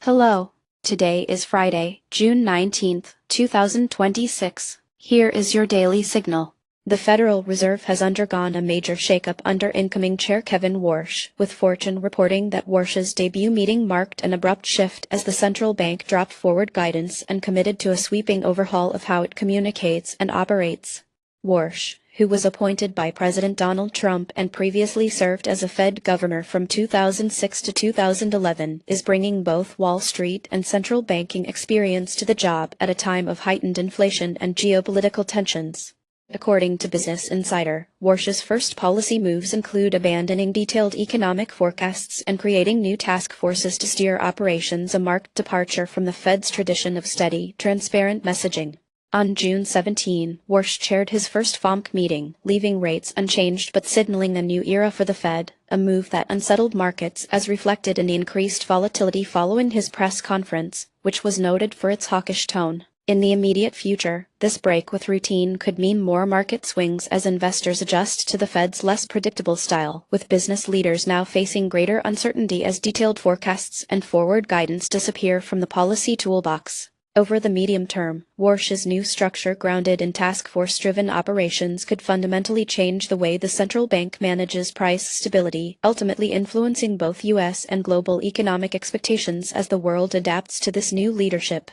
Hello. Today is Friday, June 19th, 2026. Here is your daily signal. The Federal Reserve has undergone a major shakeup under incoming Chair Kevin Warsh, with Fortune reporting that Warsh's debut meeting marked an abrupt shift as the central bank dropped forward guidance and committed to a sweeping overhaul of how it communicates and operates. Warsh, who was appointed by President Donald Trump and previously served as a Fed governor from 2006 to 2011, is bringing both Wall Street and central banking experience to the job at a time of heightened inflation and geopolitical tensions. According to Business Insider, Warsh's first policy moves include abandoning detailed economic forecasts and creating new task forces to steer operations, a marked departure from the Fed's tradition of steady, transparent messaging. On June 17, Warsh chaired his first FOMC meeting, leaving rates unchanged but signaling a new era for the Fed, a move that unsettled markets as reflected in the increased volatility following his press conference, which was noted for its hawkish tone. In the immediate future, this break with routine could mean more market swings as investors adjust to the Fed's less predictable style, with business leaders now facing greater uncertainty as detailed forecasts and forward guidance disappear from the policy toolbox. Over the medium term, Warsh's new structure grounded in task force-driven operations could fundamentally change the way the central bank manages price stability, ultimately influencing both U.S. and global economic expectations as the world adapts to this new leadership.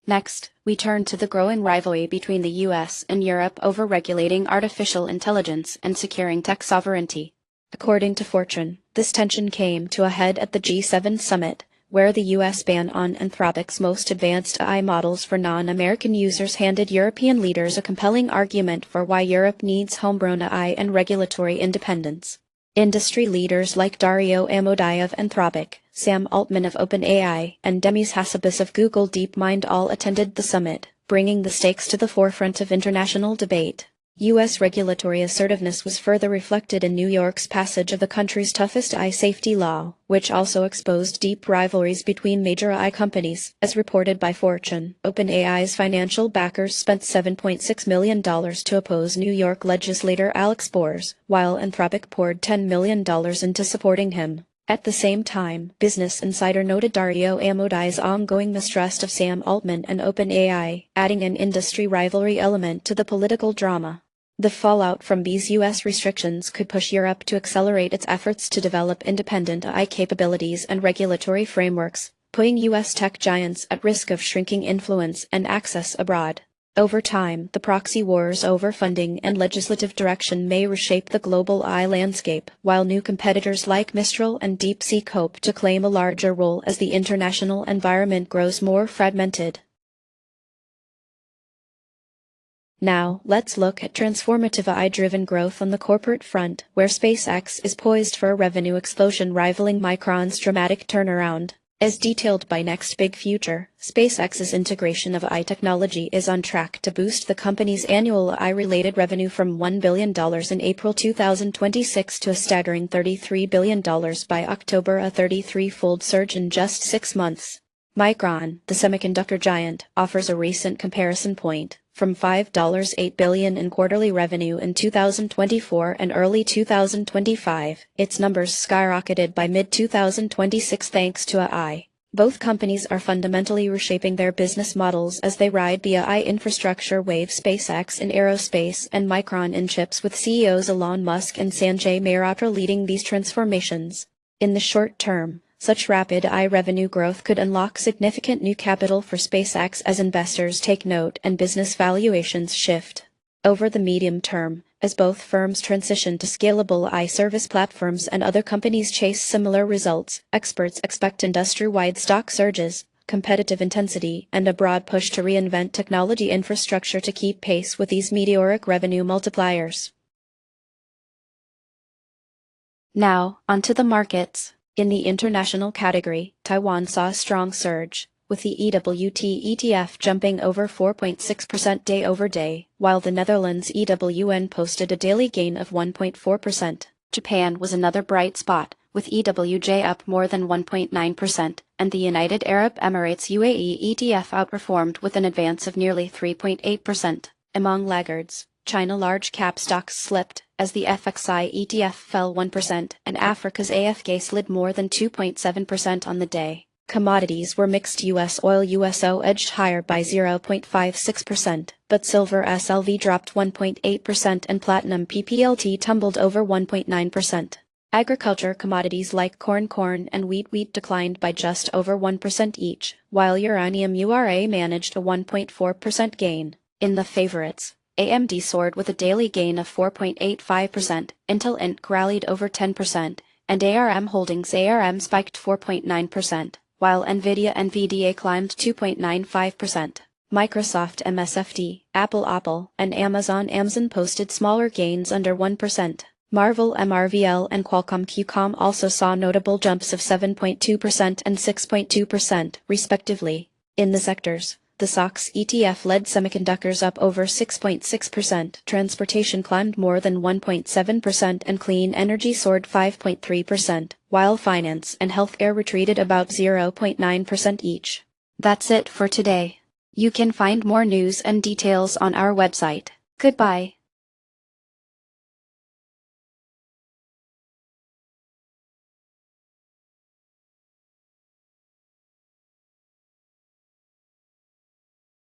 Next, we turn to the growing rivalry between the U.S. and Europe over regulating artificial intelligence and securing tech sovereignty. According to Fortune, this tension came to a head at the G7 summit, where the U.S. ban on Anthropic's most advanced AI models for non-American users handed European leaders a compelling argument for why Europe needs homegrown AI and regulatory independence. Industry leaders like Dario Amodei of Anthropic, Sam Altman of OpenAI, and Demis Hassabis of Google DeepMind all attended the summit, bringing the stakes to the forefront of international debate. U.S. regulatory assertiveness was further reflected in New York's passage of the country's toughest AI safety law, which also exposed deep rivalries between major AI companies, as reported by Fortune. OpenAI's financial backers spent $7.6 million to oppose New York legislator Alex Bors, while Anthropic poured $10 million into supporting him. At the same time, Business Insider noted Dario Amodei's ongoing mistrust of Sam Altman and OpenAI, adding an industry rivalry element to the political drama. The fallout from these U.S. restrictions could push Europe to accelerate its efforts to develop independent AI capabilities and regulatory frameworks, putting U.S. tech giants at risk of shrinking influence and access abroad. Over time, the proxy wars over funding and legislative direction may reshape the global AI landscape, while new competitors like Mistral and DeepSeek hope to claim a larger role as the international environment grows more fragmented. Now, let's look at transformative AI-driven growth on the corporate front, where SpaceX is poised for a revenue explosion rivaling Micron's dramatic turnaround. As detailed by Next Big Future, SpaceX's integration of AI technology is on track to boost the company's annual AI-related revenue from $1 billion in April 2026 to a staggering $33 billion by October, a 33-fold surge in just 6 months. Micron, the semiconductor giant, offers a recent comparison point. From $5.8 billion in quarterly revenue in 2024 and early 2025, its numbers skyrocketed by mid-2026 thanks to AI. Both companies are fundamentally reshaping their business models as they ride the AI infrastructure wave. SpaceX in aerospace and Micron in chips, with CEOs Elon Musk and Sanjay Mehrotra leading these transformations. In the short term, such rapid AI revenue growth could unlock significant new capital for SpaceX as investors take note and business valuations shift. Over the medium term, as both firms transition to scalable AI service platforms and other companies chase similar results, experts expect industry-wide stock surges, competitive intensity, and a broad push to reinvent technology infrastructure to keep pace with these meteoric revenue multipliers. Now, onto the markets. In the international category, Taiwan saw a strong surge, with the EWT ETF jumping over 4.6% day over day, while the Netherlands EWN posted a daily gain of 1.4%. Japan was another bright spot, with EWJ up more than 1.9%, and the United Arab Emirates UAE ETF outperformed with an advance of nearly 3.8%. Among laggards, China large cap stocks slipped, as the FXI ETF fell 1%, and Africa's AFK slid more than 2.7% on the day. Commodities were mixed. US oil USO edged higher by 0.56%, but silver SLV dropped 1.8% and platinum PPLT tumbled over 1.9%. Agriculture commodities like corn and wheat declined by just over 1% each, while uranium URA managed a 1.4% gain. In the favorites, AMD soared with a daily gain of 4.85%, Intel Inc. rallied over 10%, and ARM Holdings ARM spiked 4.9%, while Nvidia NVDA climbed 2.95%. Microsoft MSFD, Apple, and Amazon posted smaller gains under 1%. Marvell MRVL and Qualcomm QCOM also saw notable jumps of 7.2% and 6.2%, respectively. In the sectors, the SOX ETF led semiconductors up over 6.6%, transportation climbed more than 1.7%, and clean energy soared 5.3%, while finance and healthcare retreated about 0.9% each. That's it for today. You can find more news and details on our website. Goodbye.